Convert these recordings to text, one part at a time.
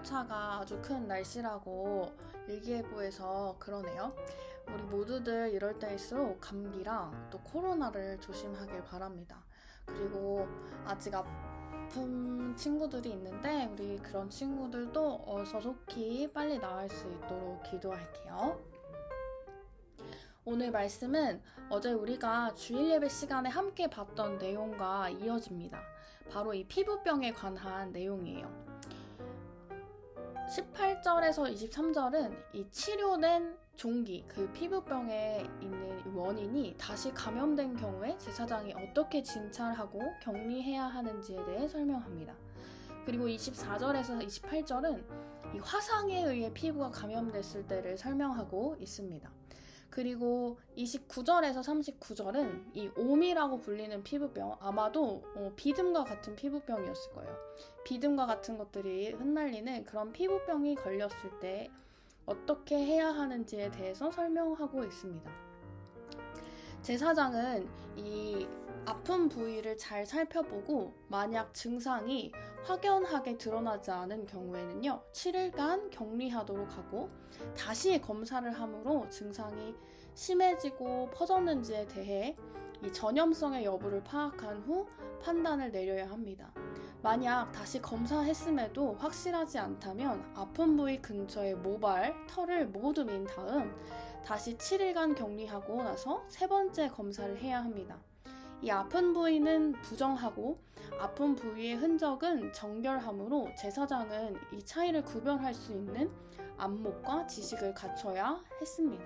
일교차가 아주 큰 날씨라고 일기예보에서 그러네요. 우리 모두들 이럴 때일수록 감기랑 또 코로나를 조심하길 바랍니다. 그리고 아직 아픈 친구들이 있는데 우리 그런 친구들도 어서속히 빨리 나을 수 있도록 기도할게요. 오늘 말씀은 어제 우리가 주일 예배 시간에 함께 봤던 내용과 이어집니다. 바로 이 피부병에 관한 내용이에요. 18절에서 23절은 이 치료된 종기, 그 피부병에 있는 원인이 다시 감염된 경우에 제사장이 어떻게 진찰하고 격리해야 하는지에 대해 설명합니다. 그리고 24절에서 28절은 이 화상에 의해 피부가 감염됐을 때를 설명하고 있습니다. 그리고 29절에서 39절은 이 옴이라고 불리는 피부병, 아마도 비듬과 같은 피부병이었을 거예요. 비듬과 같은 것들이 흩날리는 그런 피부병이 걸렸을 때 어떻게 해야 하는지에 대해서 설명하고 있습니다. 제사장은 이 아픈 부위를 잘 살펴보고 만약 증상이 확연하게 드러나지 않은 경우에는요, 7일간 격리하도록 하고 다시 검사를 함으로 증상이 심해지고 퍼졌는지에 대해 이 전염성의 여부를 파악한 후 판단을 내려야 합니다. 만약 다시 검사했음에도 확실하지 않다면 아픈 부위 근처의 모발, 털을 모두 민 다음 다시 7일간 격리하고 나서 세 번째 검사를 해야 합니다. 이 아픈 부위는 부정하고 아픈 부위의 흔적은 정결하므로 제사장은 이 차이를 구별할 수 있는 안목과 지식을 갖춰야 했습니다.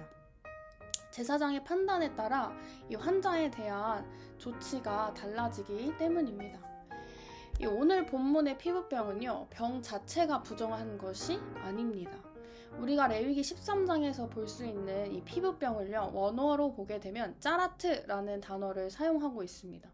제사장의 판단에 따라 이 환자에 대한 조치가 달라지기 때문입니다. 이 오늘 본문의 피부병은요, 병 자체가 부정한 것이 아닙니다. 우리가 레위기 13장에서 볼 수 있는 이 피부병을요, 원어로 보게 되면 짜라트라는 단어를 사용하고 있습니다.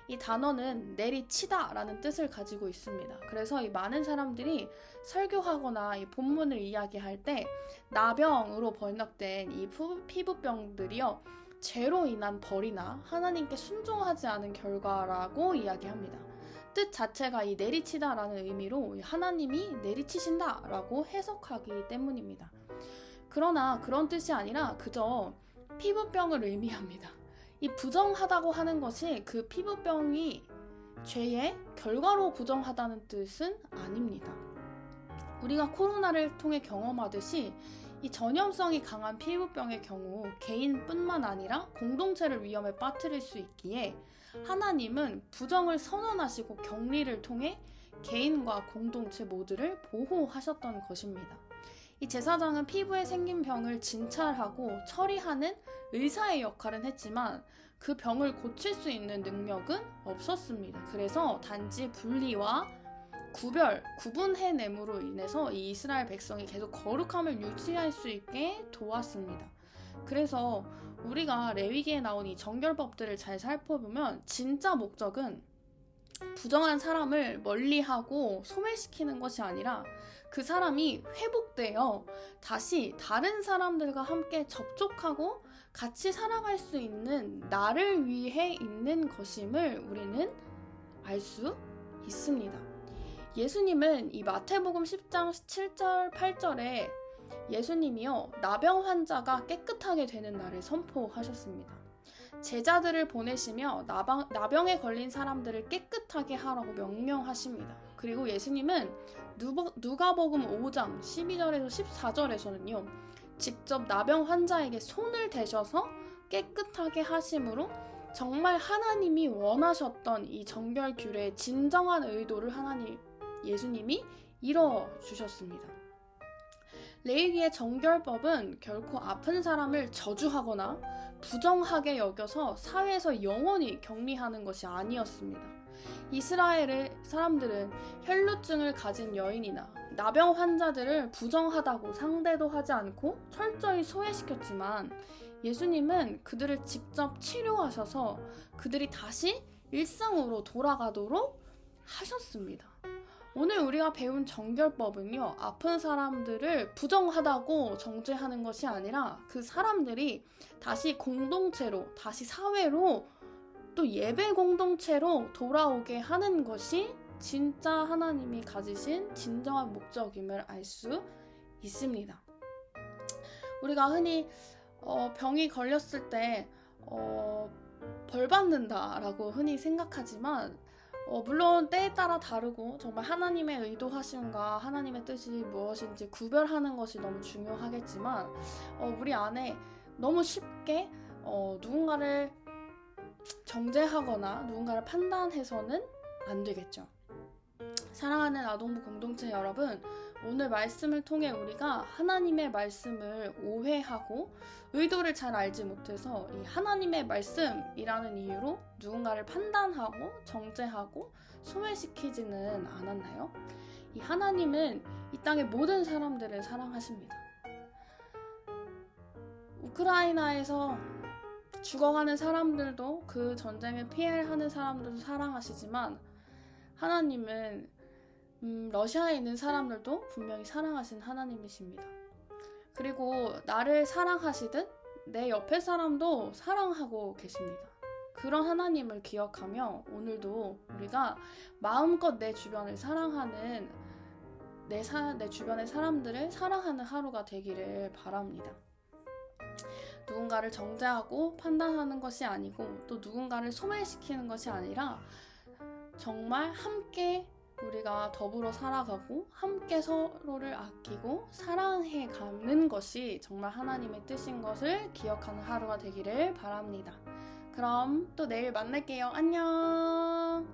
이 단어는 내리치다 라는 뜻을 가지고 있습니다. 그래서 이 많은 사람들이 설교하거나 이 본문을 이야기할 때 나병으로 번역된 이 피부병들이요, 죄로 인한 벌이나 하나님께 순종하지 않은 결과라고 이야기합니다. 뜻 자체가 이 내리치다라는 의미로 하나님이 내리치신다라고 해석하기 때문입니다. 그러나 그런 뜻이 아니라 그저 피부병을 의미합니다. 이 부정하다고 하는 것이 그 피부병이 죄의 결과로 부정하다는 뜻은 아닙니다. 우리가 코로나를 통해 경험하듯이 이 전염성이 강한 피부병의 경우 개인뿐만 아니라 공동체를 위험에 빠뜨릴 수 있기에 하나님은 부정을 선언하시고 격리를 통해 개인과 공동체 모두를 보호하셨던 것입니다. 이 제사장은 피부에 생긴 병을 진찰하고 처리하는 의사의 역할은 했지만 그 병을 고칠 수 있는 능력은 없었습니다. 그래서 단지 분리와 구분해냄으로 인해서 이 이스라엘 백성이 계속 거룩함을 유지할 수 있게 도왔습니다. 그래서 우리가 레위기에 나온 이 정결법들을 잘 살펴보면 진짜 목적은 부정한 사람을 멀리하고 소멸시키는 것이 아니라 그 사람이 회복되어 다시 다른 사람들과 함께 접촉하고 같이 살아갈 수 있는 나를 위해 있는 것임을 우리는 알 수 있습니다. 예수님은 이 마태복음 10장 7절 8절에 예수님이요, 나병 환자가 깨끗하게 되는 날을 선포하셨습니다. 제자들을 보내시며 나병에 걸린 사람들을 깨끗하게 하라고 명령하십니다. 그리고 예수님은 누가복음 5장 12절에서 14절에서는요, 직접 나병 환자에게 손을 대셔서 깨끗하게 하심으로 정말 하나님이 원하셨던 이 정결규례의 진정한 의도를 예수님이 이뤄주셨습니다. 레위기의 정결법은 결코 아픈 사람을 저주하거나 부정하게 여겨서 사회에서 영원히 격리하는 것이 아니었습니다. 이스라엘의 사람들은 혈루증을 가진 여인이나 나병 환자들을 부정하다고 상대도 하지 않고 철저히 소외시켰지만 예수님은 그들을 직접 치료하셔서 그들이 다시 일상으로 돌아가도록 하셨습니다. 오늘 우리가 배운 정결법은요, 아픈 사람들을 부정하다고 정죄하는 것이 아니라 그 사람들이 다시 공동체로, 다시 사회로, 또 예배 공동체로 돌아오게 하는 것이 진짜 하나님이 가지신 진정한 목적임을 알 수 있습니다. 우리가 흔히 병이 걸렸을 때 벌 받는다라고 흔히 생각하지만 물론 때에 따라 다르고 정말 하나님의 의도하심과 하나님의 뜻이 무엇인지 구별하는 것이 너무 중요하겠지만 우리 안에 너무 쉽게 누군가를 정죄하거나 누군가를 판단해서는 안 되겠죠. 사랑하는 아동부 공동체 여러분, 오늘 말씀을 통해 우리가 하나님의 말씀을 오해하고 의도를 잘 알지 못해서 이 하나님의 말씀이라는 이유로 누군가를 판단하고 정죄하고 소외시키지는 않았나요? 이 하나님은 이 땅의 모든 사람들을 사랑하십니다. 우크라이나에서 죽어가는 사람들도 그 전쟁을 피해하는 사람들도 사랑하시지만 하나님은 러시아에 있는 사람들도 분명히 사랑하신 하나님이십니다. 그리고 나를 사랑하시듯 내 옆에 사람도 사랑하고 계십니다. 그런 하나님을 기억하며 오늘도 우리가 마음껏 내 주변을 사랑하는 내 주변의 사람들을 사랑하는 하루가 되기를 바랍니다. 누군가를 정죄하고 판단하는 것이 아니고 또 누군가를 소외시키는 것이 아니라 정말 함께 우리가 더불어 살아가고 함께 서로를 아끼고 사랑해 가는 것이 정말 하나님의 뜻인 것을 기억하는 하루가 되기를 바랍니다. 그럼 또 내일 만날게요. 안녕.